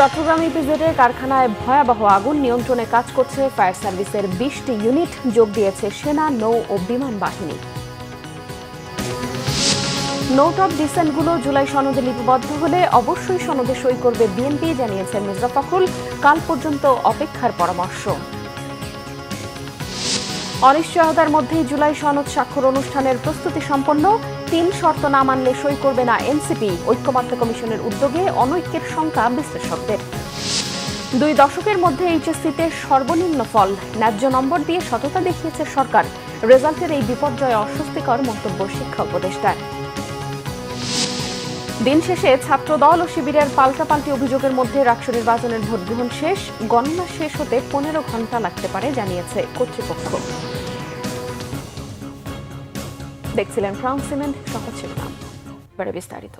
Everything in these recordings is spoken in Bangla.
চট্টগ্রাম ইপিজেডের কারখানায় ভয়াবহ আগুন নিয়ন্ত্রণে কাজ করছে ফায়ার সার্ভিসের 20টি ইউনিট, যোগ দিয়েছে সেনা, নৌ ও বিমান বাহিনী। নোট অফ ডিসেন্টগুলো জুলাই সনদে লিপিবদ্ধ হলে অবশ্যই সনদে সই করবে বিএনপি, জানিয়েছেন মির্জা ফখরুল। কাল পর্যন্ত অপেক্ষার পরামর্শ। অনিশ্চয়তার মধ্যেই জুলাই সনদ স্বাক্ষর অনুষ্ঠানের প্রস্তুতি সম্পন্ন। 3 শর্ত না মানলে সই করবে না এনসিপি। ঐক্যমত্য কমিশনের উদ্যোগে অনৈক্যের শঙ্কা বিশ্লেষকদের। 2 দশকের মধ্যে এইচএসসিতে সর্বনিম্ন ফল, ন্যায্য নম্বর দিয়ে সততা দেখিয়েছে সরকার। রেজাল্টের এই বিপর্যয় অস্বস্তিকর, মন্তব্য শিক্ষা উপদেষ্টার। দিন শেষে ছাত্রদল ও শিবিরের পাল্টাপাল্টি অভিযোগের মধ্যে রাষ্ট্র নির্বাচনের ভোট গ্রহণ শেষ। গণনা শেষ হতে 15 ঘণ্টা লাগতে পারে, জানিয়েছে কর্তৃপক্ষ। দেখছিলেন ক্রাউন সিমেন্ট, সহজ শিরোনাম, এবারে বিস্তারিত।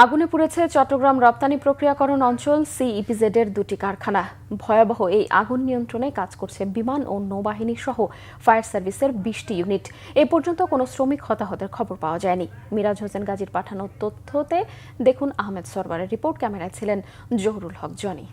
আগুনে পুড়েছে চট্টগ্রাম রপ্তানি প্রক্রিয়াকরণ অঞ্চল সিইপিজেডের 2টি কারখানা। ভয়াবহ এই আগুন নিয়ন্ত্রণে কাজ করছে বিমান ও নৌবাহিনী সহ ফায়ার সার্ভিসের 20টি ইউনিট। এ পর্যন্ত কোনো শ্রমিক হতাহতের খবর পাওয়া যায়নি। মিরাজ হোসেন গাজীর পাঠানো তথ্যতে দেখুন আহমেদ সরওয়ারের রিপোর্ট। ক্যামেরায় ছিলেন জহুরুল হক জনি।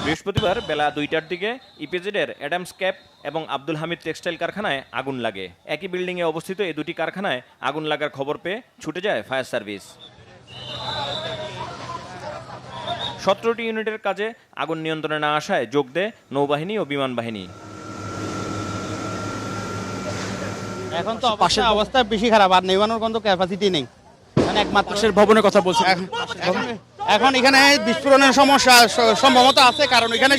বৃহস্পতিবার বেলা 2টার দিকে ইপিজেডের অ্যাডামস ক্যাপ এবং আব্দুল হামিদ টেক্সটাইল কারখানায় আগুন লাগে। একই বিল্ডিংয়ে অবস্থিত এই 2টি কারখানায় আগুন লাগার খবর পেয়ে ছুটে যায় ফায়ার সার্ভিস। 17টি ইউনিটের কাজে আগুন নিয়ন্ত্রণে না আসায় যোগ দেয় নৌবাহিনী ও বিমান বাহিনী। এখন তো পাশের অবস্থা বেশি খারাপ, আর নেওয়ানোর কোনো ক্যাপাসিটি নেই। মানে একমাত্র ভবনের কথা বলছি। এখন এখানে বিস্ফোরণের সমস্যা সম্ভবত আছে, কারণ এখানে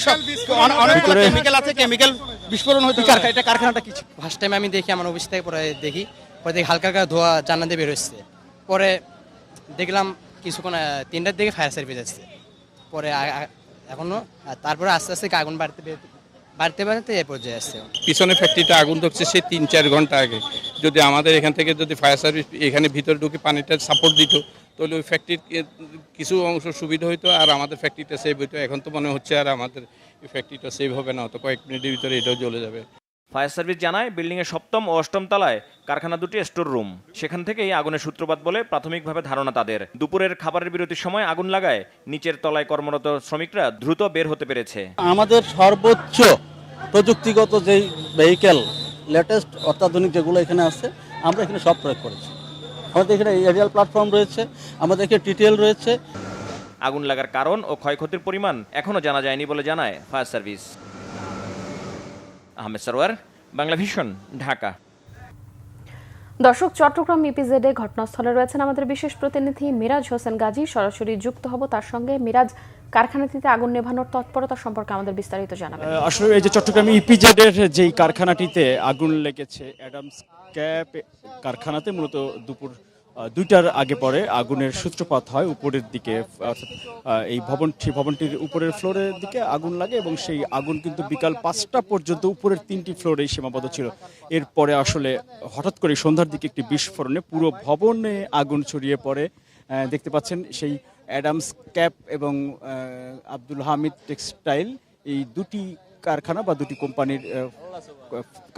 অনেক কেমিক্যাল আছে, কেমিক্যাল বিস্ফোরণ হতে পারে। এটা কারখানাটা কিছু ফার্স্ট টাইম আমি দেখি, আমার অফিস থেকে পরে দেখি হালকা হালকা ধোয়া জানলা দিয়ে বের হচ্ছে। পরে দেখলাম কিছুক্ষণ 3টার দিকে ফায়ার সার্ভিস আসছে। পরে এখনো তারপরে আস্তে আস্তে আগুন বাড়তে এ পর্যায়ে আসছে। পিছনে ফ্যাক্টরিটা আগুন ধরছে সেই 3-4 ঘন্টা আগে। যদি আমাদের এখান থেকে যদি ফায়ার সার্ভিস এখানে ভিতরে ঢুকে পানিটা সাপোর্ট দিত, তাহলে ওই ফ্যাক্টরির কিছু অংশ সুবিধা হইতো আর আমাদের ফ্যাক্টরিটা সেভ হইতো। এখন তো মনে হচ্ছে আর আমাদের ফ্যাক্টরিটা সেভ হবে না, তো কয়েক মিনিটের ভিতরে এটাও জ্বলে যাবে। ফায়ার সার্ভিস জানায়, বিল্ডিংয়ের 7ম ও 8ম তলায় কারখানা 2টি স্টোর রুম। সেখান থেকেই আগুনের সূত্রপাত বলে প্রাথমিকভাবে ধারণা তাদের। দুপুরের খাবারের বিরতির সময় আগুন লাগায় নিচের তলায় কর্মরত শ্রমিকরা দ্রুত বের হতে পেরেছে। আমাদের সর্বোচ্চ প্রযুক্তিগত যেই ভেহিক্যাল লেটেস্ট অত্যাধুনিক যেগুলো এখানে আছে, আমরা এখানে সব প্রয়োগ করেছি। আমাদের এখানে এরিয়াল প্ল্যাটফর্ম রয়েছে, আমাদের এখানে টিটিএল রয়েছে। আগুন লাগার কারণ ও ক্ষয়ক্ষতির পরিমাণ এখনও জানা যায়নি বলে জানায় fire service. Ahmed Sarwar, Bangla Vision, Dhaka. দর্শক, চট্টগ্রাম ইপিজেডে ঘটনাস্থলে রয়েছেন আমাদের বিশেষ প্রতিনিধি মিরাজ হোসেন গাজী। সরাসরি যুক্ত হব তার সঙ্গে। মিরাজ, কারখানাটিতে আগুন নেভানোর তৎপরতা সম্পর্কে আমাদের বিস্তারিত জানাবেন। আসলে এই যে চট্টগ্রাম ইপিজেডের যেই কারখানাটিতে আগুন লেগেছে, অ্যাডামস ক্যাপ কারখানাতে, মূলত দুপুর 2টার আগে পরে আগুনের সূত্রপাত হয় উপরের দিকে। এই ভবনটির উপরের ফ্লোরের দিকে আগুন লাগে এবং সেই আগুন কিন্তু বিকাল 5টা পর্যন্ত উপরের 3টি ফ্লোরেই সীমাবদ্ধ ছিল। এরপরে আসলে হঠাৎ করে সন্ধ্যার দিকে একটি বিস্ফোরণে পুরো ভবনে আগুন ছড়িয়ে পড়ে। দেখতে পাচ্ছেন সেই অ্যাডামস ক্যাপ এবং আব্দুল হামিদ টেক্সটাইল, এই 2টি কারখানা বা 2টি কোম্পানির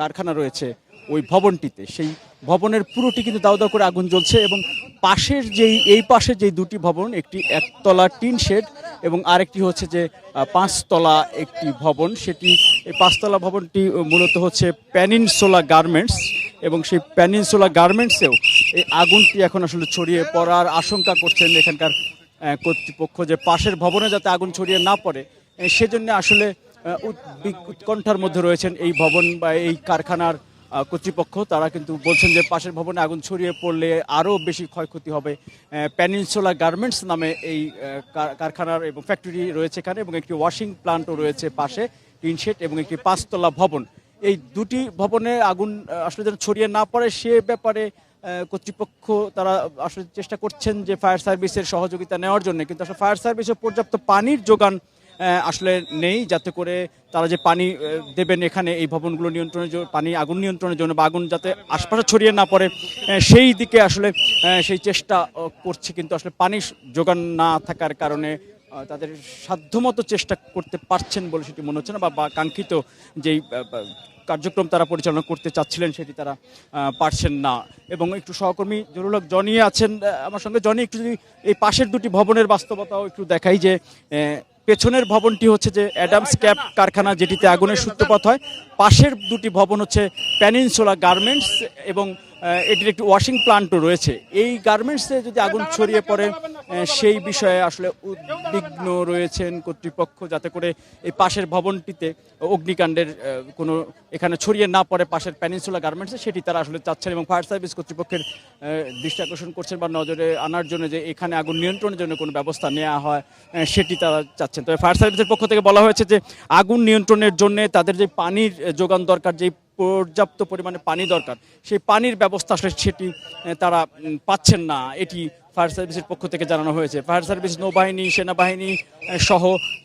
কারখানা রয়েছে ওই ভবনটিতে। সেই ভবনের পুরোটি কিন্তু দাউ দাউ করে আগুন জ্বলছে এবং এই পাশের যেই 2টি ভবন, একটি 1তলা টিন শেড এবং আরেকটি হচ্ছে যে 5তলা একটি ভবন। সেটি এই 5তলা ভবনটি মূলত হচ্ছে পেনিনসুলা গার্মেন্টস, এবং সেই পেনিনসুলা গার্মেন্টসেও এই আগুনটি এখন আসলে ছড়িয়ে পড়ার আশঙ্কা করছেন এখানকার কর্তৃপক্ষ, যে পাশের ভবনে যাতে আগুন ছড়িয়ে না পড়ে সেজন্য আসলে উৎকণ্ঠার মধ্যে রয়েছেন এই ভবন বা এই কারখানার কর্তৃপক্ষ। তারা কিন্তু বলছেন যে পাশের ভবনে আগুন ছড়িয়ে পড়লে আরও বেশি ক্ষয়ক্ষতি হবে। পেনিনসুলা গার্মেন্টস নামে এই কারখানার এবং ফ্যাক্টরি রয়েছে এখানে, এবং একটি ওয়াশিং প্লান্টও রয়েছে পাশে, টিন শেড, এবং একটি 5তলা ভবন। এই 2টি ভবনে আগুন আসলে যেন ছড়িয়ে না পড়ে সে ব্যাপারে কর্তৃপক্ষ তারা আসলে চেষ্টা করছেন যে ফায়ার সার্ভিসের সহযোগিতা নেওয়ার জন্য, কিন্তু আসলে ফায়ার সার্ভিসের পর্যাপ্ত পানির যোগান আসলে নেই, যাতে করে তারা যে পানি দেবেন এখানে এই ভবনগুলো নিয়ন্ত্রণের জন্য, আগুন নিয়ন্ত্রণের জন্য বা আগুন যাতে আশপাশে ছড়িয়ে না পড়ে সেই দিকে আসলে সেই চেষ্টা করছে, কিন্তু আসলে পানি যোগান না থাকার কারণে তাদের সাধ্যমতো চেষ্টা করতে পারছেন বলে সেটি মনে হচ্ছে না, বা কাঙ্ক্ষিত যেই কার্যক্রম তারা পরিচালনা করতে চাচ্ছিলেন সেটি তারা পারছেন না। এবং একটু সহকর্মী জরুল হক জনি আছেন আমার সঙ্গে। জনি, একটু যদি এই পাশের দুটি ভবনের বাস্তবতাও একটু দেখাই, যে পেছনের ভবনটি হচ্ছে যে অ্যাডামস ক্যাপ কারখানা, যেটিতে আগুনের সূত্রপাত হয়। পাশের দুটি ভবন হচ্ছে পেনিনসুলা গার্মেন্টস, এবং এটির একটি ওয়াশিং প্লান্টও রয়েছে। এই গার্মেন্টসে যদি আগুন ছড়িয়ে পড়ে সেই বিষয়ে আসলে উদ্বিগ্ন রয়েছেন কর্তৃপক্ষ, যাতে করে এই পাশের ভবনটিতে অগ্নিকাণ্ডের কোনো এখানে ছড়িয়ে না পড়ে পাশের পেনিনসুলা গার্মেন্টসে, সেটি তারা আসলে চাচ্ছেন। এবং ফায়ার সার্ভিস কর্তৃপক্ষের দৃষ্টি আকর্ষণ করছেন বা নজরে আনার জন্য যে এখানে আগুন নিয়ন্ত্রণের জন্য কোনো ব্যবস্থা নেওয়া হয় সেটি তারা চাচ্ছেন। তবে ফায়ার সার্ভিসের পক্ষ থেকে বলা হয়েছে যে আগুন নিয়ন্ত্রণের জন্য তাদের যে পানির যোগান দরকার, যে পর্যাপ্ত পরিমাণে পানি দরকার, সেই পানির ব্যবস্থা আসলে সেটি তারা পাচ্ছেন না, এটি ফায়ার সার্ভিসের পক্ষ থেকে জানানো হয়েছে। ফায়ার সার্ভিস, নৌবাহিনী, সেনাবাহিনী সহ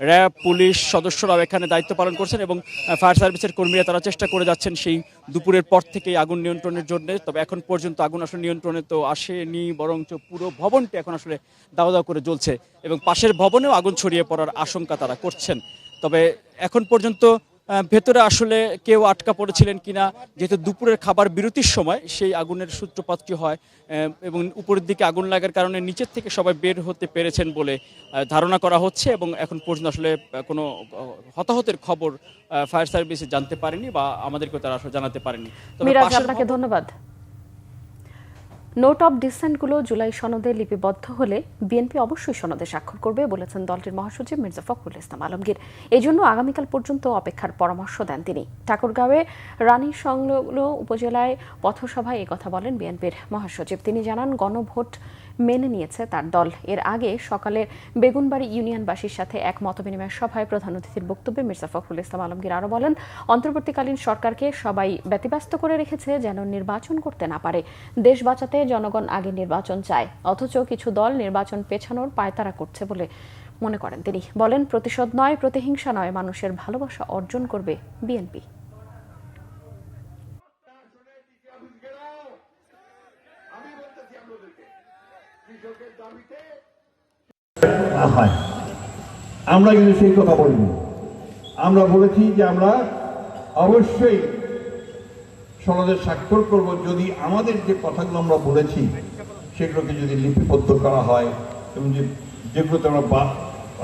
র্যাব, পুলিশ সদস্যরাও এখানে দায়িত্ব পালন করছেন, এবং ফায়ার সার্ভিসের কর্মীরা তারা চেষ্টা করে যাচ্ছেন সেই দুপুরের পর থেকেই আগুন নিয়ন্ত্রণের জন্য। তবে এখন পর্যন্ত আগুন আসলে নিয়ন্ত্রণে তো আসেনি, বরঞ্চ পুরো ভবনটি এখন আসলে দাও দাও করে জ্বলছে, এবং পাশের ভবনেও আগুন ছড়িয়ে পড়ার আশঙ্কা তারা করছেন। তবে এখন পর্যন্ত ভেতরে আসলে কেউ আটকা পড়েছিলেন কিনা, যেহেতু দুপুরের খাবার বিরতির সময় সেই আগুনের সূত্রপাতটি হয়, এবং উপরের দিকে আগুন লাগার কারণে নিচের থেকে সবাই বের হতে পেরেছেন বলে ধারণা করা হচ্ছে। এবং এখন পর্যন্ত আসলে কোনো হতাহতের খবর ফায়ার সার্ভিসে জানতে পারেনি, বা আমাদেরকে তারা আসলে জানাতে পারেনি। মিরাজ, আপনাকে ধন্যবাদ। নোট অফ ডিসেন্টগুলো জুলাই সনদে লিপিবদ্ধ হলে বিএনপি অবশ্যই সনদে স্বাক্ষর করবে বলেছেন দলটির মহাসচিব মির্জা ফখরুল ইসলাম আলমগীর। এই জন্য আগামীকাল পর্যন্ত অপেক্ষার পরামর্শ দেন তিনি। ঠাকুরগাঁওয়ে রানী সংলগ্ন উপজেলায় পথসভায় একথা বলেন বিএনপির মহাসচিব। তিনি জানান, গণভোট মেনে নিয়েছে তার দল। এর আগে সকালে বেগুনবাড়ি ইউনিয়নবাসীর সাথে এক মতবিনিময় সভায় প্রধান অতিথির বক্তব্যে মির্জা ফখরুল ইসলাম আলমগীর আরও বলেন, অন্তর্বর্তীকালীন সরকারকে সবাই ব্যতিব্যস্ত করে রেখেছে যেন নির্বাচন করতে না পারে। দেশ বাঁচাতে জনগণ আগে নির্বাচন চায়, অথচ কিছু দল নির্বাচন পেছানোর পায়তারা করছে বলে মনে করেন তিনি। বলেন, প্রতিশোধ নয়, প্রতিহিংসা নয়, মানুষের ভালোবাসা অর্জন করবে বিএনপি। আমরা কিন্তু সেই কথা বলিনি। আমরা বলেছি যে আমরা অবশ্যই সনদে স্বাক্ষর করব যদি আমাদের যে কথাগুলো আমরা বলেছি সেগুলোকে যদি লিপিবদ্ধ করা হয়, এবং যেগুলোতে আমরা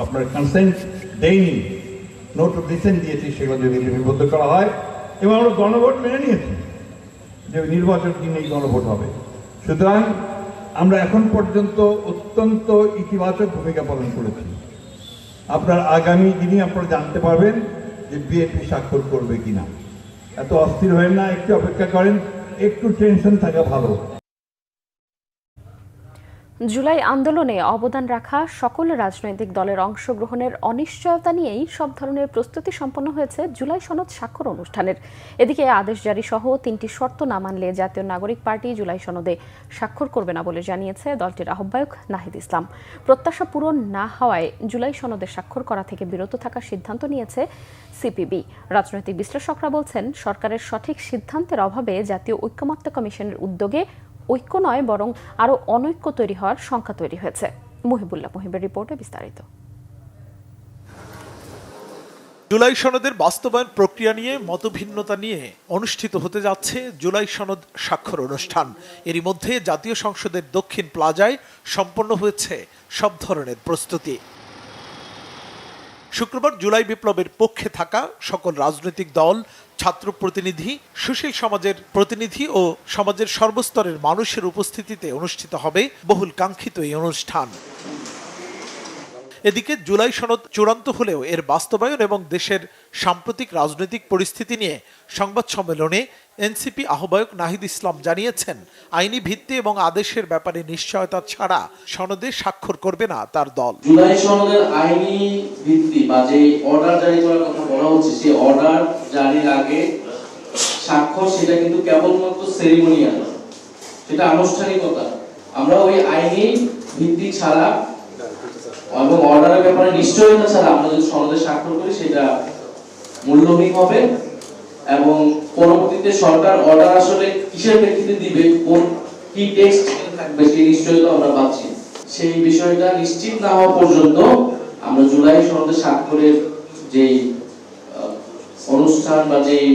আপনার কনসেন্ট দেইনি, নোট অফ ডিসেন্ট দিয়েছি, সেগুলো যদি লিপিবদ্ধ করা হয়। এবং আমরা গণভোট মেনে নিয়েছি যে নির্বাচন দিনেই গণভোট হবে। সুতরাং আমরা এখন পর্যন্ত অত্যন্ত ইতিবাচক ভূমিকা পালন করেছি। আপনার আগামী দিনে আপনারা জানতে পারবেন যে বিএনপি স্বাক্ষর করবে কিনা। এত অস্থির হবেন না, একটু অপেক্ষা করেন, একটু টেনশন থাকা ভালো। জুলাই আন্দোলনে অবদান রাখা সকল রাজনৈতিক দলের অংশগ্রহণের অনিশ্চয়তা নিয়েই সব ধরনের প্রস্তুতি সম্পন্ন হয়েছে জুলাই সনদ স্বাক্ষর অনুষ্ঠানের। এদিকে আদেশ জারি সহ 3টি শর্ত না মানলে জাতীয় নাগরিক পার্টি জুলাই সনদে স্বাক্ষর করবে না বলে জানিয়েছে দলটির আহ্বায়ক নাহিদ ইসলাম। প্রত্যাশা পূরণ না হওয়ায় জুলাই সনদে স্বাক্ষর করা থেকে বিরত থাকার সিদ্ধান্ত নিয়েছে সিপিবি। রাজনৈতিক বিশ্লেষকরা বলছেন, সরকারের সঠিক সিদ্ধান্তের অভাবে জাতীয় ঐক্যমত্য কমিশনের উদ্যোগে ঐক্য নয় বরং আরো অনৈক্য তৈরি হওয়ার শঙ্কা তৈরি হয়েছে। মুহিবুল্লাহ মুহিবের রিপোর্টে বিস্তারিত। জুলাই সনদের বাস্তবায়ন প্রক্রিয়া নিয়ে মতভিন্নতা নিয়ে অনুষ্ঠিত হতে যাচ্ছে জুলাই সনদ স্বাক্ষর অনুষ্ঠান। এরই মধ্যে জাতীয় সংসদের দক্ষিণ প্লাজায় সম্পন্ন হয়েছে সব ধরনের প্রস্তুতি। শুক্রবার জুলাই বিপ্লবের পক্ষে থাকা সকল রাজনৈতিক দল, ছাত্র প্রতিনিধি, সুশীল সমাজের প্রতিনিধি ও সমাজের সর্বস্তরের মানুষের উপস্থিতিতে অনুষ্ঠিত হবে বহুল কাঙ্ক্ষিত এই অনুষ্ঠান। এদিকে জুলাই সনদ চূড়ান্ত হলেও এর বাস্তবায়ন এবং দেশের সাম্প্রতিক রাজনৈতিক পরিস্থিতি নিয়ে সংবাদ সম্মেলনে এনসিপি আহ্বায়ক নাহিদ ইসলাম জানিয়েছেন, আইনি ভিত্তি এবং আদেশের ব্যাপারে নিশ্চয়তা ছাড়া সনদে স্বাক্ষর করবে না তার দল। জুলাই সনদের আইনি ভিত্তি বা যে অর্ডার জারি করার কথা বলা হচ্ছে, সেই অর্ডার জারির আগে স্বাক্ষর সেটা কিন্তু কেবলমাত্র সেরিমনিয়াল, সেটা আনুষ্ঠানিকতা। আমরা ওই আইনি ভিত্তি ছাড়া এবং অর্ডারের ব্যাপারে নিশ্চয়তা ছাড়া আমরা যদি সনদে স্বাক্ষর করি সেটা মূল্যহীন হবে, এবং পরবর্তীতে সরকার অর্ডার আসলে কিসের প্রেক্ষিতে দিবে, কোন কি টেক্সট থাকবে সেই নিশ্চয়তা আমরা পাচ্ছি। সেই বিষয়টা নিশ্চিত না হওয়া পর্যন্ত আমরা জুলাই সনদে স্বাক্ষরের যেই অনুষ্ঠান বা যেই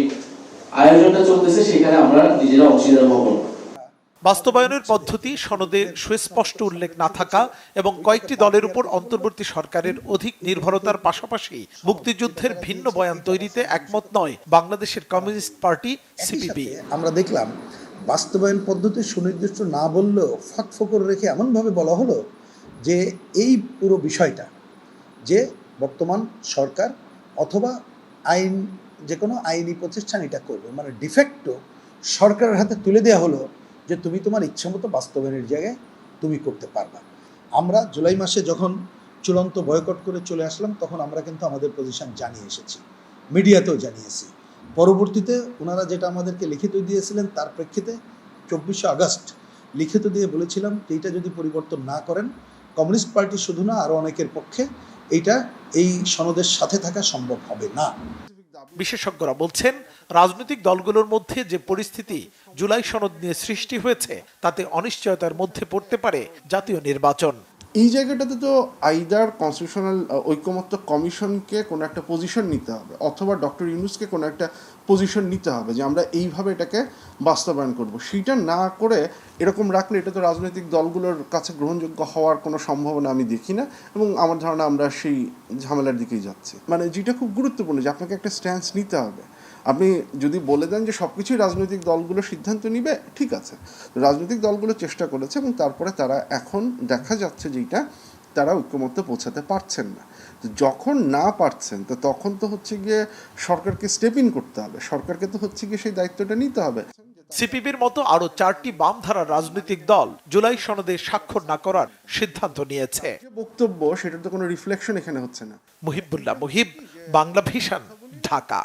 আয়োজনটা চলতেছে সেখানে আমরা নিজেরা অংশীদার হব না। বাস্তবায়নের পদ্ধতি সনদে সুস্পষ্ট উল্লেখ না থাকা এবং কয়েকটি দলের উপর অন্তর্বর্তী সরকারের অধিক নির্ভরতার পাশাপাশি মুক্তিযুদ্ধের ভিন্ন বয়ান তৈরিতে একমত নয় বাংলাদেশের কমিউনিস্ট পার্টি সিপিবি। আমরা দেখলাম বাস্তবায়ন পদ্ধতি সুনির্দিষ্ট না বললেও ফাঁকফোকর রেখে এমনভাবে বলা হলো যে এই পুরো বিষয়টা যে বর্তমান সরকার অথবা আইন যে কোনো আইনি প্রতিষ্ঠান এটা করবে, মানে ডিফেক্টো সরকারের হাতে তুলে দেওয়া হলো যে তুমি তোমার ইচ্ছামতো বাস্তবায়নের জায়গায় তুমি করতে পারবা। আমরা জুলাই মাসে যখন চূড়ান্ত বয়কট করে চলে আসলাম তখন আমরা কিন্তু আমাদের পজিশন জানিয়ে এসেছি, মিডিয়াতেও জানিয়েছি। পরবর্তীতে ওনারা যেটা আমাদেরকে লিখিত দিয়েছিলেন তার প্রেক্ষিতে 24শে আগস্ট লিখিত দিয়ে বলেছিলাম যে এইটা যদি পরিবর্তন না করেন কমিউনিস্ট পার্টি শুধু না আরও অনেকের পক্ষে এইটা এই সনদের সাথে থাকা সম্ভব হবে না। বিশেষজ্ঞরা বলছেন রাজনৈতিক দলগুলোর মধ্যে যে পরিস্থিতি জুলাই সনদ নিয়ে সৃষ্টি হয়েছে তাতে অনিশ্চয়তার মধ্যে পড়তে পারে জাতীয় নির্বাচন। এই জায়গাটাতে তো আইদার কনস্টিটিউশনাল ঐকমত্য কমিশনকে কোনো একটা পজিশন নিতে হবে অথবা ডক্টর ইউনূসকে কোনো একটা পজিশন নিতে হবে যে আমরা এইভাবে এটাকে বাস্তবায়ন করব। সেইটা না করে এরকম রাখলে এটা তো রাজনৈতিক দলগুলোর কাছে গ্রহণযোগ্য হওয়ার কোনো সম্ভাবনা আমি দেখি না, এবং আমার ধারণা আমরা সেই ঝামেলার দিকেই যাচ্ছি। মানে যেটা খুব গুরুত্বপূর্ণ যে আপনাকে একটা স্ট্যান্স নিতে হবে। আপনি যদি বলে দেন যে সব কিছুই রাজনৈতিক দলগুলো সিদ্ধান্ত নিবে, ঠিক আছে, রাজনৈতিক দলগুলো চেষ্টা করেছে এবং তারপরে তারা এখন দেখা যাচ্ছে যেটা তারা ঐক্যমত্যে পৌঁছাতে পারছেন না। তো যখন না পারছেন তো তখন তো হচ্ছে গিয়ে সরকারকে স্টেপ ইন করতে হবে, সরকারকে তো হচ্ছে গিয়ে সেই দায়িত্বটা নিতে হবে। সিপিবির মতো আরো 4টি বামধারার রাজনৈতিক দল জুলাই সনদে স্বাক্ষর না করার সিদ্ধান্ত নিয়েছে। বক্তব্য সেটার তো কোনো রিফ্লেকশন এখানে হচ্ছে না। মুহিবুল্লাহ মুহিব, বাংলা ভিশন, ঢাকা।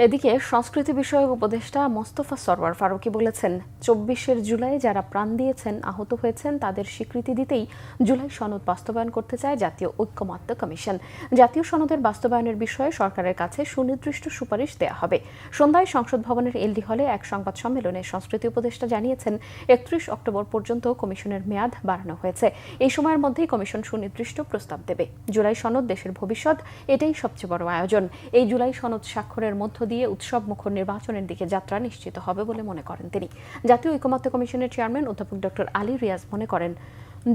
এদিকে সংস্কৃতি বিষয়ক উপদেষ্টা মোস্তফা সরওয়ার ফারুকী বলেছেন 24 জুলাই যারা প্রাণ দিয়েছেন, আহত হয়েছেন তাদের স্বীকৃতি দিতেই জুলাই সনদ বাস্তবায়ন করতে চায় জাতীয় ঐক্যমত্য কমিশন। জাতীয় সনদের বাস্তবায়নের বিষয়ে সরকারের কাছে সুনির্দিষ্ট সুপারিশ দেয়া হবে। সন্ধ্যায় সংসদ ভবনের এলডি হলে এক সংবাদ সম্মেলনে সংস্কৃতি উপদেষ্টা জানিয়েছেন 31 অক্টোবর পর্যন্ত কমিশনের মেয়াদ বাড়ানো হয়েছে। এই সময়ের মধ্যেই কমিশন সুনির্দিষ্ট প্রস্তাব দেবে। জুলাই সনদ দেশের ভবিষ্যৎ, এটাই সবচেয়ে বড় আয়োজন। এই জুলাই সনদ স্বাক্ষরের মধ্য দিয়ে উৎসব মুখর নির্বাচনের দিকে যাত্রা নিশ্চিত হবে বলে মনে করেন তিনি। জাতীয় ঐকমত্য কমিশনের চেয়ারম্যান অধ্যাপক ডক্টর আলী রিয়াজ মনে করেন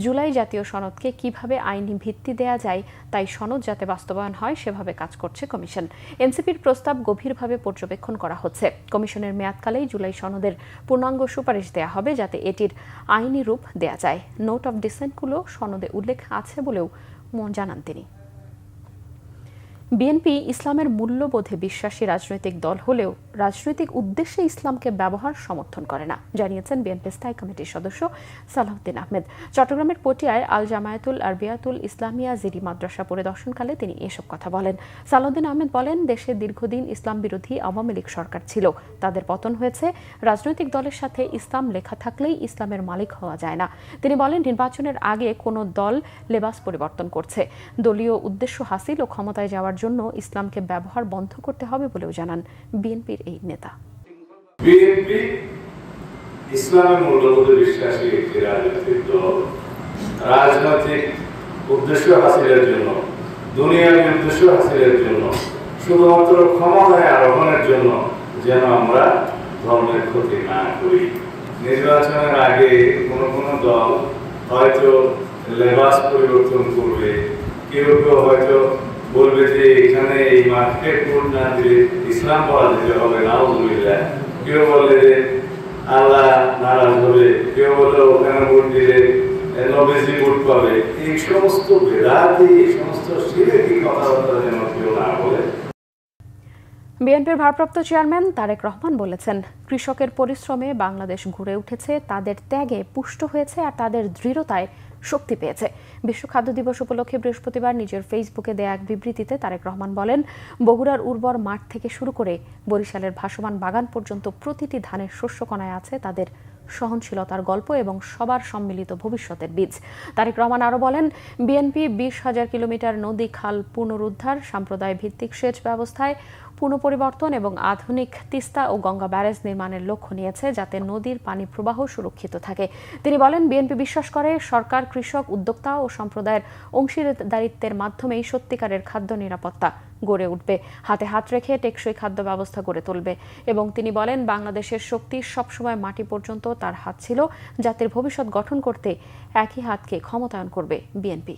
জুলাই জাতীয় সনদকে কিভাবে আইনি ভিত্তি দেয়া যায় তাই সনদ যাতে বাস্তবায়ন হয় সেভাবে কাজ করছে কমিশন। এনসিপির প্রস্তাব গভীরভাবে পর্যবেক্ষণ করা হচ্ছে। কমিশনের মেয়াদকালেই জুলাই সনদের পূর্ণাঙ্গ সুপারিশ দেয়া হবে যাতে এটির আইনি রূপ দেয়া যায়। নোট অফ ডিসেন্টগুলো সনদে উল্লেখ আছে বলেও জানান তিনি। বিএনপি ইসলামের মূল্যবোধে বিশ্বাসী রাজনৈতিক দল হলেও রাজনৈতিক উদ্দেশ্যে ইসলামকে ব্যবহার সমর্থন করে না, জানিয়েছেন বিএনপি স্থায়ী কমিটির সদস্য সালাউদ্দিন আহমেদ। চট্টগ্রামের পটিয়ায় আল জামায়াতুল আরবিয়াতুল ইসলামিয়া জিরি মাদ্রাসা পরিদর্শনকালে তিনি এসব কথা বলেন। সালাউদ্দিন আহমেদ বলেন, দেশে দীর্ঘদিন ইসলাম বিরোধী আওয়ামী লীগ সরকার ছিল, তাদের পতন হয়েছে। রাজনৈতিক দলের সাথে ইসলাম লেখা থাকলেই ইসলামের মালিক হওয়া যায় না। তিনি বলেন, নির্বাচনের আগে কোনো দল লেবাস পরিবর্তন করছে। দলীয় উদ্দেশ্য হাসিল ও ক্ষমতায় যাওয়ার জন্য ইসলামকে ব্যবহার বন্ধ করতে হবে বলেও জানান বিএনপির এই নেতা। বিএনপি ইসলামের মূল্যবোধে বিশ্বাসী একটি রাজনৈতিক দল। রাজনৈতিক উদ্দেশ্য হাসিলের জন্য, দুনিয়ার উদ্দেশ্য হাসিলের জন্য, শুধুমাত্র ক্ষমতায় আরোহণের জন্য যেন আমরা ধর্মের ক্ষতি না করি। নির্বাচনের আগে কোনো কোনো দল হয়তো লেবাস পরিবর্তন করবে, কেউ কেউ হয়তো বলবে যে এখানে এই মাঠে ভোট না দিলে ইসলাম পাওয়া যেতে হবে, নাউজুবিল্লাহ। কেউ বলে যে আল্লাহ নারাজ হবে, কেউ বলে ওখানে ভোট দিলে নবীজি ভোট পাবে। এই সমস্ত বেদাতি, এই সমস্ত শিরকি কথাবার্তা যেন কেউ না বলে। বিএনপির ভারপ্রাপ্ত চেয়ারম্যান তারেক রহমান বলেছেন, কৃষকের পরিশ্রমে বাংলাদেশ গড়ে উঠেছে, তাদের ত্যাগে পুষ্ট হয়েছে আর তাদের দৃঢ়তায় শক্তি পেয়েছে। বিশ্ব খাদ্য দিবস উপলক্ষে বৃহস্পতিবার নিজের ফেসবুকে দেয়া এক বিবৃতিতে তারেক রহমান বলেন, বগুড়ার উর্বর মাঠ থেকে শুরু করে বরিশালের ভাসমান বাগান পর্যন্ত প্রতিটি ধানের শস্যকণায় আছে তাদের সহনশীলতার গল্প এবং সবার সম্মিলিত ভবিষ্যতের বীজ। তারেক রহমান আরও বলেন, বিএনপি 20,000 কিলোমিটার নদী খাল পুনরুদ্ধার, সম্প্রদায় ভিত্তিক সেচ ব্যবস্থায় পুনঃপরিবর্তন এবং আধুনিক তিস্তা ও গঙ্গা ব্যারেজ নির্মাণের লক্ষ্য নিয়েছে, যাতে নদীর পানি প্রবাহ সুরক্ষিত থাকে। তিনি বলেন, বিএনপি বিশ্বাস করে সরকার কৃষক, উদ্যোক্তা ও সম্প্রদায়ের অংশীদারিত্বের মাধ্যমেই সত্যিকারের খাদ্য নিরাপত্তা গড়ে উঠবে, হাতে হাত রেখে টেকসই খাদ্য ব্যবস্থা গড়ে তুলবে। এবং তিনি বলেন, বাংলাদেশের শক্তি সবসময় মাটি পর্যন্ত তার হাত ছিল, জাতির ভবিষ্যৎ গঠন করতে একই হাতকে ক্ষমতায়ন করবে বিএনপি।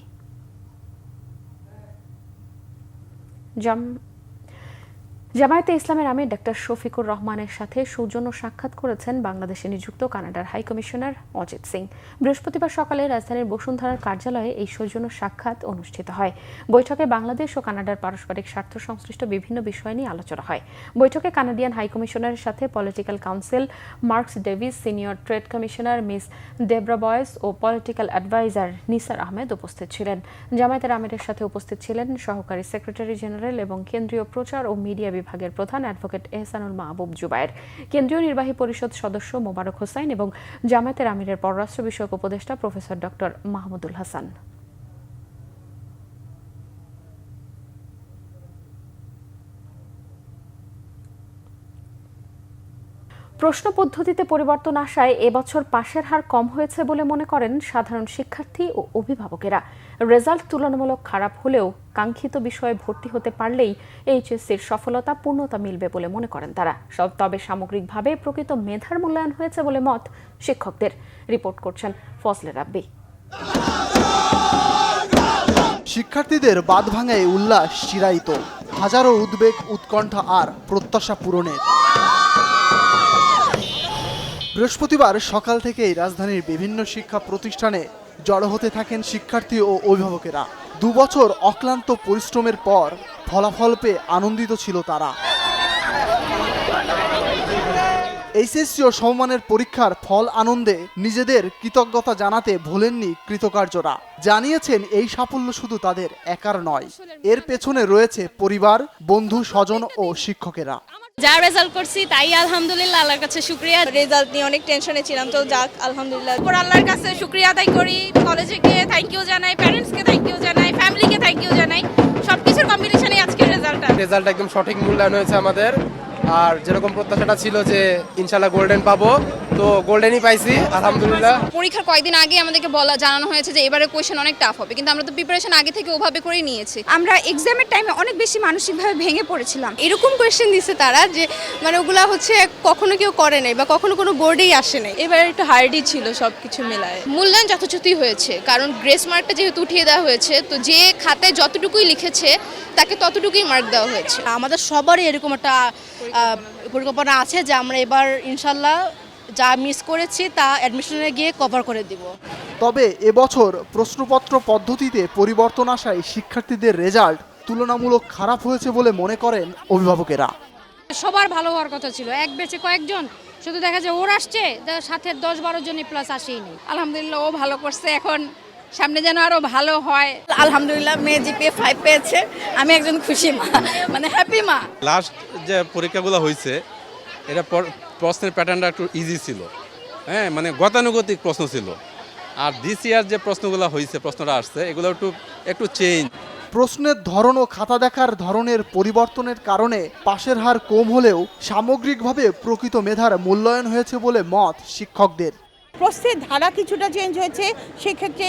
জামায়াতে ইসলামের আমির ডক্টর শফিকুর রহমানের সাথে সৌজন্য সাক্ষাৎ করেছেন বাংলাদেশে নিযুক্ত কানাডার হাইকমিশনার অজিত সিং। বৃহস্পতিবার সকালে রাজধানীর বসুন্ধরার কার্যালয়ে এই সৌজন্য সাক্ষাৎ অনুষ্ঠিত হয়। বৈঠকে বাংলাদেশ ও কানাডার পারস্পরিক স্বার্থ সংশ্লিষ্ট বিভিন্ন বিষয় নিয়ে আলোচনা হয়। বৈঠকে কানাডিয়ান হাইকমিশনারের সাথে political council Marks Davis, senior trade commissioner Miss Debra Boyce ও পলিটিক্যাল অ্যাডভাইজার নিসার আহমেদ উপস্থিত ছিলেন। জামায়াতের আমিরের সাথে উপস্থিত ছিলেন সহকারী সেক্রেটারি জেনারেল এবং কেন্দ্রীয় প্রচার ও মিডিয়া বিভাগের প্রধান অ্যাডভোকেট এহসানুল মাহবুব জুবায়ের, কেন্দ্রীয় নির্বাহী পরিষদ সদস্য মোবারক হোসাইন এবং জামায়াতের আমিরের পররাষ্ট্র বিষয়ক উপদেষ্টা প্রফেসর ডক্টর মাহমুদুল হাসান। প্রশ্ন পদ্ধতিতে পরিবর্তন আসায় এবছর পাশের হার কম হয়েছে বলে মনে করেন সাধারণ শিক্ষার্থী ও অভিভাবকেরা। রেজাল্ট তুলনামূলক খারাপ হলেও কাঙ্ক্ষিত বিষয়ে ভর্তি হতে পারলেই এইচএসসির সফলতা পূর্ণতা মিলবে বলে মনে করেন তারা। তবে সামগ্রিকভাবে প্রকৃত মেধার মূল্যায়ন হয়েছে বলে মত শিক্ষকদের। রিপোর্ট করছেন ফজলে রাব্বি। শিক্ষার্থীদের বাঁধ ভাঙায় উল্লাস চিরায়িত, হাজারো উদ্বেগ, উৎকণ্ঠা আর প্রত্যাশা পূরণের। বৃহস্পতিবার সকাল থেকেই রাজধানীর বিভিন্ন শিক্ষা প্রতিষ্ঠানে জড়ো হতে থাকেন শিক্ষার্থী ও অভিভাবকেরা। 2 বছর অক্লান্ত পরিশ্রমের পর ফলাফল পেয়ে আনন্দিত ছিল তারা। এইচএসসি ও সমমানের পরীক্ষার ফল আনন্দে নিজেদের কৃতজ্ঞতা জানাতে ভোলেননি কৃতকার্যরা। জানিয়েছেন এই সাফল্য শুধু তাদের একার নয়, এর পেছনে রয়েছে পরিবার, বন্ধু, স্বজন ও শিক্ষকেরা। যা রেজাল্ট করছি তাই আলহামদুলিল্লাহ, আল্লাহর কাছে শুকরিয়া। রেজাল্ট নিয়ে অনেক টেনশনে ছিলাম, তো যাক আলহামদুলিল্লাহ। পর আল্লাহর কাছে শুকরিয়া আদায় করি, কলেজে গিয়ে থ্যাংক ইউ জানাই, প্যারেন্টসকে থ্যাংক ইউ জানাই, ফ্যামিলিকে থ্যাংক ইউ জানাই। সবকিছুর কম্বিনেশনে আজকের রেজাল্ট একদম সঠিক মূল্যায়ন হয়েছে আমাদের। আর যেরকম প্রত্যাশাটা ছিল যে ইনশাআল্লাহ গোল্ডেন পাবো, তো গোল্ডেনই পাইছি আলহামদুলিল্লাহ। পরীক্ষার কয়েকদিন আগে আমাদেরকে জানানো হয়েছে যে এবারে কোয়েশ্চেন অনেক টাফ হবে, কিন্তু আমরা তো প্রিপারেশন আগে থেকে ওভাবে করেই নিয়েছি। আমরা এক্সামের টাইমে অনেক বেশি মানসিকভাবে ভেঙে পড়েছিলাম। এরকম কোয়েশ্চেন দিচ্ছে তারা যে মানে ওগুলা হচ্ছে কখনো কেউ করে নাই বা কখনো কোনো বোর্ডেই আসে নাই। এবার একটু হার্ডই ছিল সবকিছু মেলায়। মূল্যায়ন যথোচিতই হয়েছে, কারণ গ্রেস মার্কটা যেহেতু উঠিয়ে দেওয়া হয়েছে, তো যে খাতায় যতটুকুই লিখেছে তাকে ততটুকুই মার্ক দেওয়া হয়েছে। আমাদের সবারই এরকম একটা পরিকল্পনা আছে যে আমরা এবার ইনশাল্লাহ যা মিস করেছি তা অ্যাডমিশনে গিয়ে কভার করে দিব। তবে এবছর প্রশ্নপত্র পদ্ধতিতে পরিবর্তন আসায় শিক্ষার্থীদের রেজাল্ট তুলনামূলক খারাপ হয়েছে বলে মনে করেন অভিভাবকেরা। সবার ভালো হওয়ার কথা ছিল, এক ব্যাচে কয়েকজন শুধু দেখা যায় ওর আসছে, সাথে 10-12 জনই প্লাস আসেইনি। আলহামদুলিল্লাহ ও ভালো করছে, এখন সামনে যেন আরো ভালো হয়। আলহামদুলিল্লাহ মেয়ে জিপিএ 5 পেয়েছে, আমি একজন খুশি মা, মানে হ্যাপি মা। লাস্ট যে পরীক্ষাগুলো হয়েছে এটা প্রশ্নের প্যাটার্নটা একটু ইজি ছিল, হ্যাঁ, মানে গতানুগতিক প্রশ্ন ছিল। আর দিস ইয়ার যে প্রশ্নগুলো হয়েছে, প্রশ্নটা আসছে, এগুলো একটু চেঞ্জ। প্রশ্নের ধরন ও খাতা দেখার ধরনের পরিবর্তনের কারণে পাশের হার কম হলেও সামগ্রিকভাবে প্রকৃত মেধার মূল্যায়ন হয়েছে বলে মত শিক্ষকদের। প্রশ্নের ধারা কিছুটা চেঞ্জ হয়েছে, সেক্ষেত্রে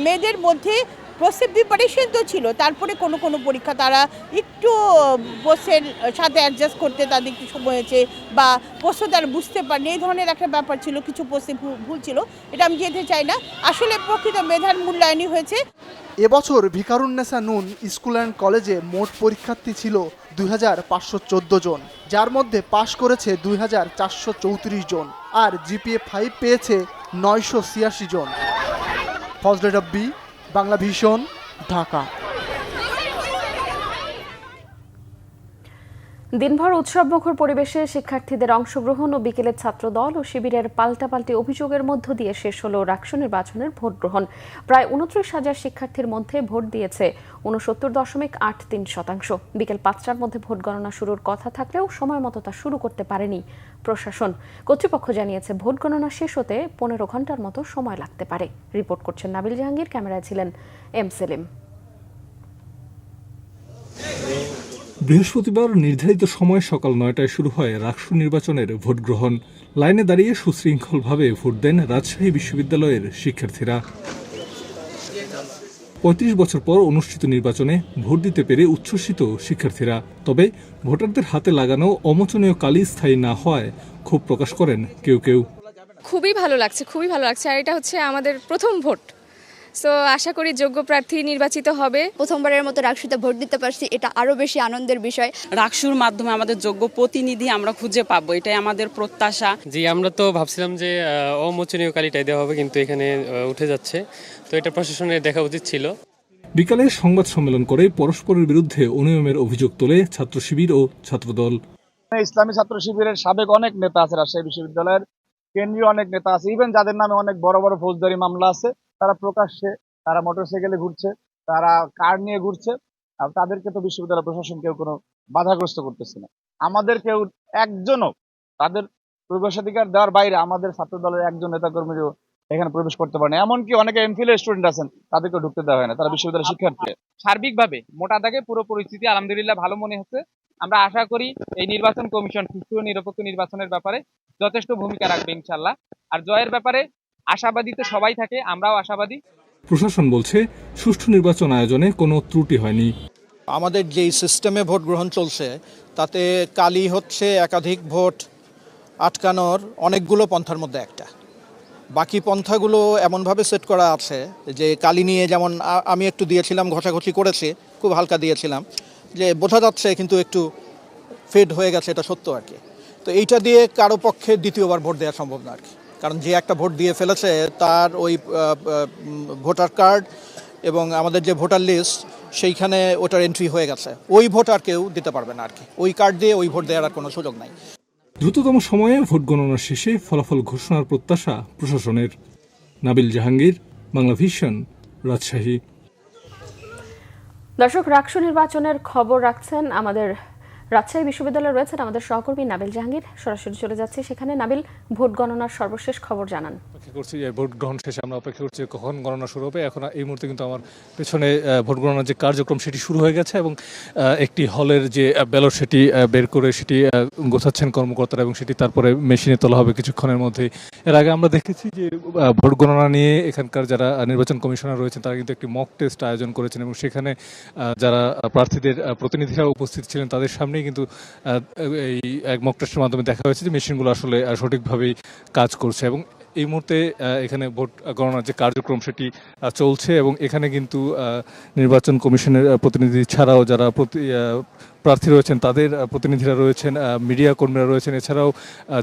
মেয়েদের মধ্যে প্রশ্নের প্রিপারেশন তো ছিল, তারপরে কোনো কোনো পরীক্ষা তারা একটু প্রশ্নের সাথে অ্যাডজাস্ট করতে তাদের একটু সময় হয়েছে, বা প্রশ্ন তারা বুঝতে পারেনি, এই ধরনের একটা ব্যাপার ছিল, কিছু প্রশ্নে ভুল ছিল। এটা আমি যেতে চাই না, আসলে প্রকৃত মেধার মূল্যায়নই হয়েছে। এবছর ভিকারুন্নেসা নুন স্কুল অ্যান্ড কলেজে মোট পরীক্ষার্থী ছিল 2514 জন, যার মধ্যে পাশ করেছে 2434 জন আর জিপিএ 5 পেয়েছে 986 জন। ফজলে রাব্বি, বাংলা ভিশন, ঢাকা। দিনভর উৎসবমুখর পরিবেশে শিক্ষার্থীদের অংশগ্রহণ ও বিকেলে ছাত্রদল ও শিবিরের পাল্টাপাল্টি অভিযোগের মধ্য দিয়ে শেষ হলো রাকসু নির্বাচনের ভোট গ্রহণ। প্রায় 29,000 শিক্ষার্থীর মধ্যে ভোট দিয়েছে 69.83%। বিকেল 5টার মধ্যে ভোট গণনা শুরুর কথা থাকলেও সময় মতো তা শুরু করতে পারেনি প্রশাসন। কর্তৃপক্ষ জানিয়েছে ভোট গণনা শেষ হতে 15 ঘন্টার মতো সময় লাগতে পারে। রিপোর্ট করছেন নাবিল জাহাঙ্গীর, ক্যামেরায় ছিলেন এম সেলিম। বৃহস্পতিবার নির্ধারিত সময় সকাল ৯টায় শুরু হয় রাকসু নির্বাচনের ভোট গ্রহণ। লাইনে দাঁড়িয়ে সুশৃঙ্খলভাবে ভোট দেন রাজশাহী বিশ্ববিদ্যালয়ের শিক্ষার্থীরা। ৩৫ বছর পর অনুষ্ঠিত নির্বাচনে ভোট দিতে পেরে উচ্ছ্বসিত শিক্ষার্থীরা। তবে ভোটারদের হাতে লাগানো অমোচনীয় কালি স্থায়ী না হওয়ায় ক্ষোভ প্রকাশ করেন কেউ কেউ। খুবই ভালো লাগছে আর এটা হচ্ছে আমাদের প্রথম ভোট, সো আশা করি যোগ্য প্রার্থী নির্বাচিত হবে। প্রথমবারের মতো রাকসুতে ভোট দিতে পারছি, এটা আরো বেশি আনন্দের বিষয়। রাকসুর মাধ্যমে আমাদের যোগ্য প্রতিনিধি আমরা খুঁজে পাবো, এটাই আমাদের প্রত্যাশা। জি, আমরা তো ভাবছিলাম যে অমোচনীয় কালিটাই দেওয়া হবে, কিন্তু এখানে উঠে যাচ্ছে, তো এটা প্রশাসনের দেখা উচিত ছিল। বিকালে সংবাদ সম্মেলন করে পরস্পরের বিরুদ্ধে অনিয়মের অভিযোগ তোলে ছাত্র শিবির ও ছাত্রদল। ইসলামী ছাত্র শিবিরের সাবেক অনেক নেতা আছে, রাজশাহী বিশ্ববিদ্যালয়ের কেন্দ্রীয় অনেক নেতা আছে, ইভেন যাদের নামে অনেক বড় বড় ফৌজদারি মামলা আছে, তারা প্রকাশ্যে তারা মোটরসাইকেলে ঘুরছে, তারা কার নিয়ে ঘুরছে। আর তাদেরকে তো বিশ্ববিদ্যালয় প্রশাসন কেউ কোনো বাধাগ্রস্ত করতেছে না। আমাদের কেউ একজনও তাদের প্রবেশাধিকার দেওয়ার বাইরে আমাদের ছাত্র দলের একজন নেতাকর্মীও এখানে প্রবেশ করতে পারে না। এমনকি অনেকে এমফিলের স্টুডেন্ট আছেন, তাদেরকে ঢুকতে দেওয়া হয় না, তারা বিশ্ববিদ্যালয়ের শিক্ষার্থী। সার্বিকভাবে মোটা দাগে পুরো পরিস্থিতি আলহামদুলিল্লাহ ভালো মনে হচ্ছে। আমরা আশা করি এই নির্বাচন কমিশন সুষ্ঠু ও নিরপেক্ষ নির্বাচনের ব্যাপারে যথেষ্ট ভূমিকা রাখবে ইনশাল্লাহ। আর জয়ের ব্যাপারে আশাবাদী তো সবাই থাকে, আমরাও আশাবাদী। প্রশাসন বলছে সুষ্ঠু নির্বাচন আয়োজনে কোনো ত্রুটি হয়নি। আমাদের যেই সিস্টেমে ভোট গ্রহণ চলছে তাতে কালি হচ্ছে একাধিক ভোট আটকানোর অনেকগুলো পন্থার মধ্যে একটা। বাকি পন্থাগুলো এমনভাবে সেট করা আছে যে কালি নিয়ে, যেমন আমি একটু দিয়েছিলাম, ঘষাঘষি করেছি, খুব হালকা দিয়েছিলাম, যে বোঝা যাচ্ছে কিন্তু একটু ফেড হয়ে গেছে, এটা সত্য আর কি। তো এইটা দিয়ে কারো পক্ষে দ্বিতীয়বার ভোট দেওয়া সম্ভব না আর কি, কারণ যে একটা ভোট দিয়ে ফেলেছে তার ওই ভোটার কার্ড এবং আমাদের যে ভোটার লিস্ট সেইখানে ওটার এন্ট্রি হয়ে গেছে, ওই ভোট আর কেউ দিতে পারবে না আর কি। ওই কার্ড দিয়ে ওই ভোট দেওয়ার আর কোনো সুযোগ নাই। দ্রুততম সময়ে ভোট গণনা শেষে ফলাফল ঘোষণার প্রত্যাশা প্রশাসনের। নাবিল জাহাঙ্গীর, বাংলা ভিশন, রাজশাহী। দর্শক, রাকসু নির্বাচনের খবর রাখছেন আমাদের রাজশাহী বিশ্ববিদ্যালয়ে রয়েছেন আমাদের সহকর্মী নাবিল জাহাঙ্গীর। সরাসরি চলে যাচ্ছে সেখানে। নাবিল, ভোট গণনার সর্বশেষ খবর জানান। অপেক্ষা করছি ভোট গ্রহণ শেষে, আমরা অপেক্ষা করছি কখন গণনা শুরু হবে। এখন এই মুহূর্তে কিন্তু আমার পেছনে ভোট গণনার যে কার্যক্রম সেটি শুরু হয়ে গেছে এবং একটি হলের যে ব্যালট সেটি বের করে সেটি গোছাচ্ছেন কর্মকর্তারা এবং সেটি তারপরে মেশিনে তোলা হবে কিছুক্ষণের মধ্যে। এর আগে আমরা দেখেছি যে ভোট গণনা নিয়ে এখানকার যারা নির্বাচন কমিশনার রয়েছেন তারা কিন্তু একটি মক টেস্ট আয়োজন করেছেন এবং সেখানে যারা প্রার্থীদের প্রতিনিধিরা উপস্থিত ছিলেন তাদের সামনে কিন্তু এই এক মক টেস্টের মাধ্যমে দেখা হয়েছে যে মেশিনগুলো আসলে সঠিকভাবেই কাজ করছে এবং এই মুহূর্তে এখানে ভোট গণনার যে কার্যক্রম সেটি চলছে এবং এখানে কিন্তু নির্বাচন কমিশনের প্রতিনিধি ছাড়াও যারা প্রার্থী রয়েছেন তাদের প্রতিনিধিরা রয়েছেন, মিডিয়া কর্মীরা রয়েছেন, এছাড়াও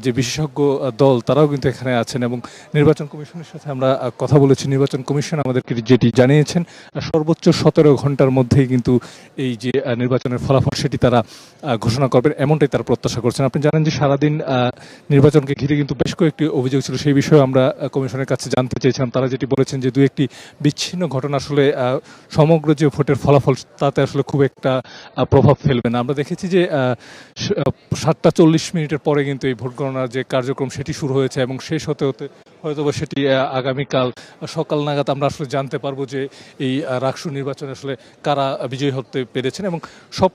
যে বিশেষজ্ঞ দল তারাও কিন্তু এখানে আছেন এবং নির্বাচন কমিশনের সাথে আমরা কথা বলেছি। নির্বাচন কমিশন আমাদেরকে যেটি জানিয়েছেন সর্বোচ্চ 17 ঘন্টার মধ্যেই কিন্তু এই যে নির্বাচনের ফলাফল সেটি তারা ঘোষণা করবেন, এমনটাই তারা প্রত্যাশা করছেন। আপনি জানেন যে সারাদিন নির্বাচনকে ঘিরে কিন্তু বেশ কয়েকটি অভিযোগ ছিল, সেই বিষয়ে আমরা কমিশনের কাছে জানতে চেয়েছিলাম। তারা যেটি বলেছেন যে 2-1টি বিচ্ছিন্ন ঘটনা আসলে সমগ্র যে ভোটের ফলাফল তাতে আসলে খুব একটা প্রভাব ফেলবে না। আমরা দেখেছি যে 7:40 পরে কিন্তু এই ভোট গণনার যে কার্যক্রম সেটি শুরু হয়েছে এবং শেষ হতে হতে হয়তো সেটি আগামীকাল সকাল নাগাদ আমরা আসলে জানতে পারবো যে এই রাকসু নির্বাচনে আসলে কারা বিজয়ী হতে পেরেছেন এবং সব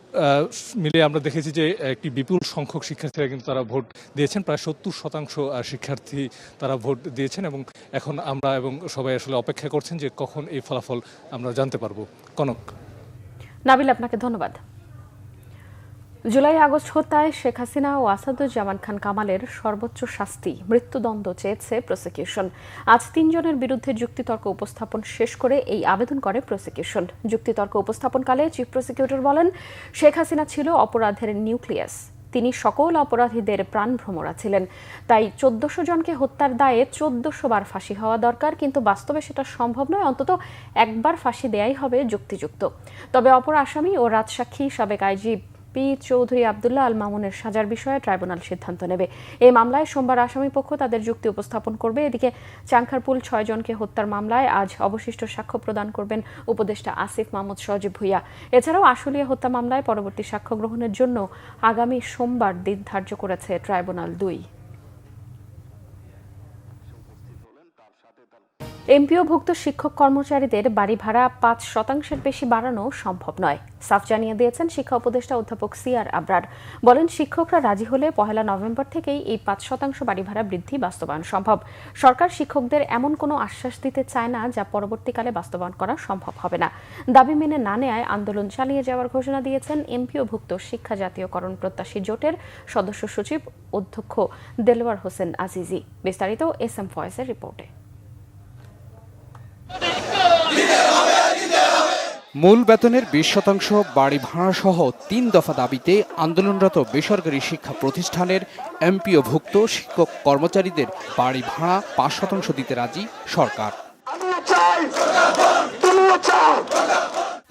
মিলে আমরা দেখেছি যে একটি বিপুল সংখ্যক শিক্ষার্থীরা কিন্তু তারা ভোট দিয়েছেন। প্রায় 70% শিক্ষার্থী তারা ভোট দিয়েছেন এবং এখন আমরা এবং সবাই আসলে অপেক্ষা করছেন যে কখন এই ফলাফল আমরা জানতে পারবো। কনক। নাবিল, আপনাকে ধন্যবাদ। জুলাই আগস্ট হত্যায় শেখ হাসিনা ও আসাদুজ্জামান খান কামালের সর্বোচ্চ শাস্তি মৃত্যুদণ্ড চেয়েছে প্রসিকিউশন। আজ 3 জনের বিরুদ্ধে যুক্তিতর্ক উপস্থাপন শেষ করে এই আবেদন করে প্রসিকিউশন। যুক্তিতর্ক উপস্থাপনকালে চিফ প্রসিকিউটর বলেন, শেখ হাসিনা ছিল অপরাধের নিউক্লিয়াস, তিনি সকল অপরাধীদের প্রাণভ্রমরা ছিলেন, তাই 1400 জনকে হত্যার দায়ে 1400 বার ফাঁসি হওয়া দরকার, কিন্তু বাস্তবে সেটা সম্ভব নয়, অন্তত একবার ফাঁসি দেয়াই হবে যুক্তিযুক্ত। তবে অপর আসামি ও রাজসাক্ষী সাবেক আইজি পি চৌধুরী আবদুল্লাহ আল মামুনের সাজার বিষয়ে ট্রাইব্যুনাল সিদ্ধান্ত নেবে। এই মামলায় সোমবার আসামিপক্ষ তাদের যুক্তি উপস্থাপন করবে। এদিকে চাংখারপুল 6 জনকে হত্যার মামলায় আজ অবশিষ্ট সাক্ষ্য প্রদান করবেন উপদেষ্টা আসিফ মাহমুদ সজীব ভুইয়া। এছাড়াও আশুলিয়া হত্যা মামলায় পরবর্তী সাক্ষ্য গ্রহণের জন্য আগামী সোমবার দিন ধার্য করেছে ট্রাইব্যুনাল 2। এমপিওভুক্ত শিক্ষক কর্মচারীদের বাড়ি ভাড়া ৫% বেশি বাড়ানো সম্ভব নয়, সাফ জানিয়ে দিয়েছেন শিক্ষা উপদেষ্টা অধ্যাপক সিআর আবরার। বলেন, শিক্ষকরা রাজি হলে ১ নভেম্বর থেকেই এই ৫% বাড়ি ভাড়া বৃদ্ধি বাস্তবায়ন সম্ভব। সরকার শিক্ষকদের এমন কোনো আশ্বাস দিতে চায় না যা পরবর্তীকালে বাস্তবায়ন করা সম্ভব হবে না। দাবি মেনে না নেয়ায় আন্দোলন চালিয়ে যাওয়ার ঘোষণা দিয়েছেন এমপিওভুক্ত শিক্ষা জাতীয়করণ প্রত্যাশী জোটের সদস্য সচিব অধ্যক্ষ দেলওয়ার হোসেন আজিজি। বিস্তারিত এসএম ফয়েজের রিপোর্টে। মূল বেতনের 20% বাড়ি ভাড়া সহ 3 দফা দাবিতে আন্দোলনরত বেসরকারি শিক্ষা প্রতিষ্ঠানের এমপিওভুক্ত শিক্ষক কর্মচারীদের বাড়ি ভাড়া 5% দিতে রাজি সরকার।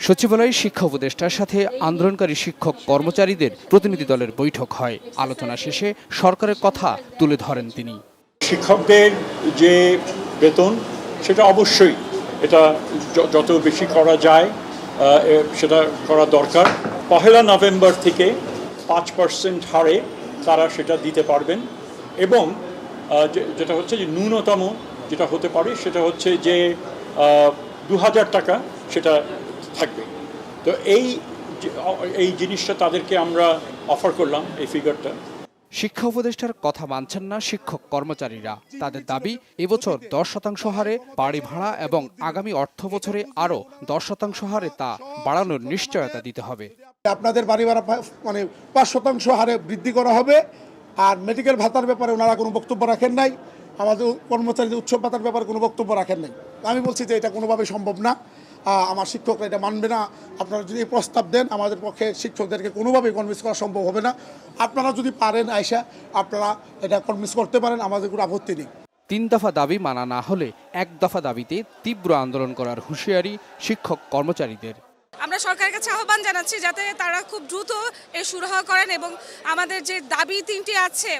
সচিবালয়ে শিক্ষা উপদেষ্টার সাথে আন্দোলনকারী শিক্ষক কর্মচারীদের প্রতিনিধি দলের বৈঠক হয়। আলোচনা শেষে সরকারের কথা তুলে ধরেন তিনি। শিক্ষকদের যে বেতন সেটা অবশ্যই এটা যত বেশি করা যায় সেটা করা দরকার। 1 নভেম্বর থেকে 5% হারে তারা সেটা দিতে পারবেন এবং যেটা হচ্ছে যে ন্যূনতম যেটা হতে পারে সেটা হচ্ছে যে 2000 টাকা সেটা থাকবে। তো এই জিনিসটা তাদেরকে আমরা অফার করলাম, এই ফিগারটা। শিক্ষা উপদেষ্টার কথা মানছেন না শিক্ষক কর্মচারীরা। তাদের দাবি, এবছর 10% হারে বাড়ি ভাড়া এবং আগামী অর্থ বছরে আরও 10% হারে তা বাড়ানোর নিশ্চয়তা দিতে হবে। আপনাদের বাড়ি ভাড়া 5% হারে বৃদ্ধি করা হবে। আর মেডিকেল ভাতার ব্যাপারে ওনারা কোনো বক্তব্য রাখেন নাই, আমাদের কর্মচারীদের উৎসব ভাতার ব্যাপারে কোনো বক্তব্য রাখেন নাই। আমি বলছি যে এটা কোনোভাবে সম্ভব না, আমার শিক্ষকরা এটা মানবে না। আপনারা যদি প্রস্তাব দেন, আমাদের পক্ষে শিক্ষকদেরকে কোনোভাবেই কনভিন্স করা সম্ভব হবে না। আপনারা যদি পারেন আয়সা আপনারা এটা কনভিন্স করতে পারেন, আমাদের কোনো আপত্তি নেই। 3 দফা দাবি মানা না হলে 1 দফা দাবিতে তীব্র আন্দোলন করার হুঁশিয়ারি শিক্ষক কর্মচারীদের। আমরা সরকারের কাছে আহ্বান জানাচ্ছি যাতে তারা খুব দ্রুত এর সুরাহা করেন এবং আমাদের যে দাবি 3টি আছে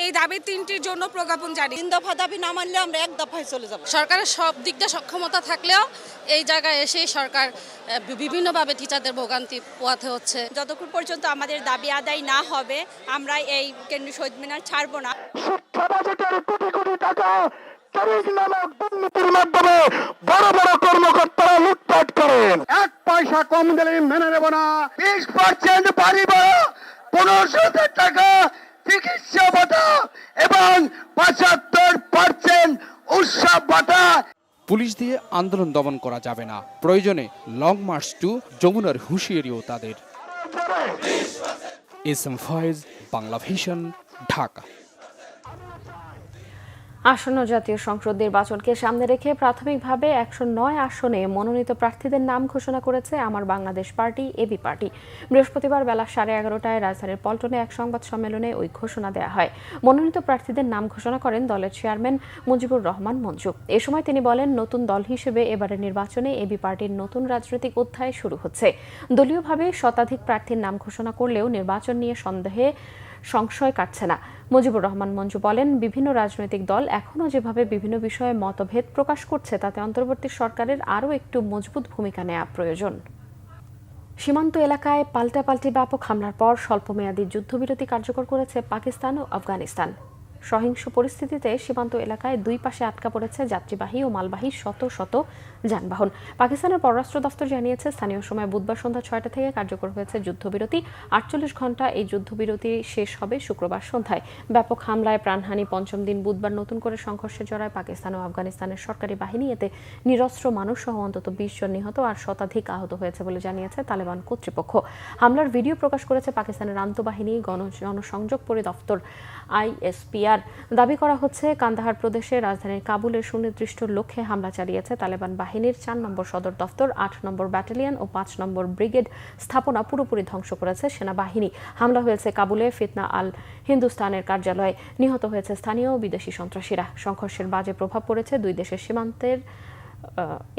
এই দাবি 3টির জন্য প্রজ্ঞাপন জারি। 3 দফা দাবি না মানলে আমরা 1 দফায় চলে যাব। সরকারের সব দিকটা সক্ষমতা থাকলেও এই জায়গায় এসে সরকার বিভিন্নভাবে টিচারদের ভোগান্তি পোহাতে হচ্ছে। যতক্ষণ পর্যন্ত আমাদের দাবি আদায় না হবে আমরা এই কেন্দ্রীয় শহীদ মিনার ছাড়বো না। শিক্ষা বাজেটের কোটি কোটি টাকা নামক দুর্নীতির মাধ্যমে বড় বড় কর্মকর্তারা লুটপাট করেন। 1 পয়সা কম দিলে মেনে নেব না। 20% বাড়ি ভাড়া, 15,000 টাকা চিকিৎসা ভাতা এবং 75% উৎসব ভাতা। পুলিশ দিয়ে আন্দোলন দমন করা যাবে না, প্রয়োজনে লং মার্চ টু যমুনার হুঁশিয়ারিও তাদের। SM Faiz, Bangla Vision, Dhaka. আসন্ন জাতীয় সংসদ নির্বাচনকে সামনে রেখে প্রাথমিকভাবে 109 আসনে মনোনীত প্রার্থীদের নাম ঘোষণা করেছে আমার বাংলাদেশ পার্টি এবি পার্টি। বৃহস্পতিবার বেলা 11:30টায় রাজধানীর পল্টনে এক সংবাদ সম্মেলনে ওই ঘোষণা দেওয়া হয়। মনোনীত প্রার্থীদের নাম ঘোষণা করেন দলের চেয়ারম্যান মুজিবুর রহমান মঞ্জু। এ সময় তিনি বলেন, নতুন দল হিসেবে এবারের নির্বাচনে এবি পার্টির নতুন রাজনৈতিক অধ্যায় শুরু হচ্ছে। দলীয়ভাবে শতাধিক প্রার্থীর নাম ঘোষণা করলেও নির্বাচন নিয়ে সংশয় কাটছে না। মুজিবুর রহমান মঞ্জু বলেন, বিভিন্ন রাজনৈতিক দল এখনও যেভাবে বিভিন্ন বিষয়ে মতভেদ প্রকাশ করছে তাতে অন্তর্বর্তী সরকারের আরও একটু মজবুত ভূমিকা নেওয়া প্রয়োজন। সীমান্ত এলাকায় পাল্টাপাল্টি ব্যাপক হামলার পর স্বল্পমেয়াদী যুদ্ধবিরতি কার্যকর করেছে পাকিস্তান ও আফগানিস্তান। সহিংস পরিস্থিতিতে সীমান্ত এলাকায় দুই পাশে আটকা পড়েছে যাত্রীবাহী ও মালবাহী শত শত যানবাহন। পাকিস্তানের পররাষ্ট্র দফতর জানিয়েছে, স্থানীয় সময় বুধবার সন্ধ্যা 6টা থেকে কার্যকর হয়েছে যুদ্ধবিরতি। 48 ঘণ্টা এই যুদ্ধবিরতি শেষ হবে শুক্রবার সন্ধ্যায়। ব্যাপক হামলায় প্রাণহানি। 5ম দিন বুধবার নতুন করে সংঘর্ষে জড়ায় পাকিস্তান ও আফগানিস্তানের সরকারি বাহিনী। এতে নিরস্ত্র মানুষ সহ অন্তত 20 জন নিহত আর শতাধিক আহত হয়েছে বলে জানিয়েছে তালেবান কর্তৃপক্ষ। হামলার ভিডিও প্রকাশ করেছে পাকিস্তানের আন্তঃবাহিনী জনসংযোগ পরিদপ্তর ISPR। দাবি করা হচ্ছে, কান্দাহার প্রদেশে রাজধানীর কাবুলের সুনির্দিষ্ট লক্ষ্যে হামলা চালিয়েছে তালেবান বাহিনীর 4 নম্বর সদর দফতর, 8 নম্বর ব্যাটালিয়ন ও 5 নম্বর ব্রিগেড স্থাপনা পুরোপুরি ধ্বংস করেছে সেনাবাহিনী। হামলা হয়েছে কাবুলে ফিতনা আল হিন্দুস্তানের কার্যালয়ে। নিহত হয়েছে স্থানীয় ও বিদেশি সন্ত্রাসীরা। সংঘর্ষের বাজে প্রভাব পড়েছে দুই দেশের সীমান্তের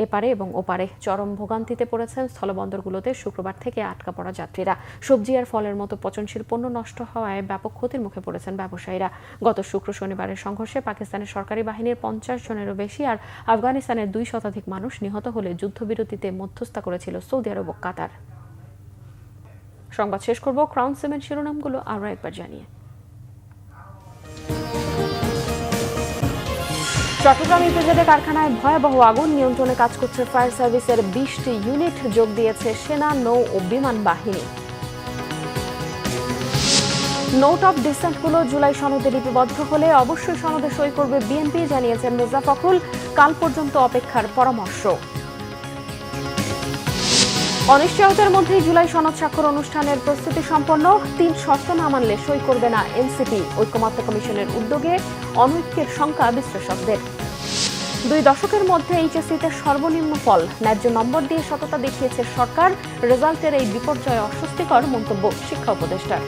এপারে এবং ওপারে। চরম ভোগান্তিতে পড়েছেন স্থলবন্দরগুলোতে শুক্রবার থেকে আটকা পড়া যাত্রীরা। সবজি আর ফলের মতো পচনশীল পণ্য নষ্ট হওয়ায় ব্যাপক ক্ষতির মুখে পড়েছেন ব্যবসায়ীরা। গত শনিবারের সংঘর্ষে পাকিস্তানের সরকারি বাহিনীর 50 জনেরও বেশি আর আফগানিস্তানের 2 শতাধিক মানুষ নিহত হলে যুদ্ধবিরতিতে মধ্যস্থতা করেছিল সৌদি আরব ও কাতার। সংবাদ শেষ করব ক্রাউন সিমেন্ট শিরোনামগুলো আরও একবার জানিয়ে। চট্টগ্রাম ইপিজেডে কারখানায় ভয়াবহ আগুন, নিয়ন্ত্রণে কাজ করছে ফায়ার সার্ভিসের 20টি ইউনিট, যোগ দিয়েছে সেনা, নৌ ও বিমান বাহিনী। নোট অফ ডিসেন্টগুলো জুলাই সনদে লিপিবদ্ধ হলে অবশ্যই সনদে সই করবে বিএনপি, জানিয়েছেন মির্জা ফখরুল। কাল পর্যন্ত অপেক্ষার পরামর্শ। অনিশ্চয়তার মধ্যেই জুলাই সনদ স্বাক্ষর অনুষ্ঠানের প্রস্তুতি সম্পন্ন। 3 শর্ত না মানলে সই করবে না এনসিপি, ঐক্যমত্য কমিশনের উদ্যোগে অনৈক্যের শঙ্কা বিশ্লেষকদের। 2 দশকের মধ্যে এইচএসসিতে সর্বনিম্ন ফল, ন্যায্য নম্বর দিয়ে সততা দেখিয়েছে সরকার। রেজাল্টের এই বিপর্যয় অস্বস্তিকর, মন্তব্য শিক্ষা উপদেষ্টার।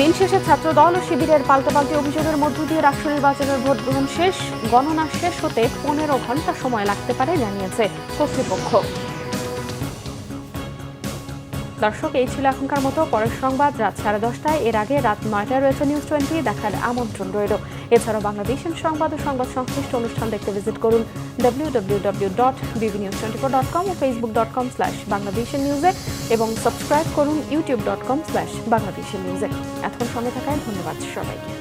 দিন শেষে ছাত্রদল ও শিবিরের পাল্টাপাল্টি অভিযোগের মধ্য দিয়ে রাষ্ট্র নির্বাচনের ভোট গ্রহণ শেষ। গণনা শেষ হতে 15 ঘন্টা সময় লাগতে পারে, জানিয়েছে কর্তৃপক্ষ। দর্শক, এই ছিল এখনকার মতো। পরের সংবাদ রাত 10:30টায়, এর আগে রাত 9টায় রয়েছে নিউজ 20। দেখার আমন্ত্রণ রইল। এছাড়াও বাংলাদেশের সংবাদ ও সংবাদ সংশ্লিষ্ট অনুষ্ঠান দেখতে ভিজিট করুন www.bbnews24.com ও facebook.com/bangladeshnewse এবং সাবস্ক্রাইব করুন youtube.com/bangladeshnewse। এতক্ষণ সঙ্গে থাকায় ধন্যবাদ সবাইকে।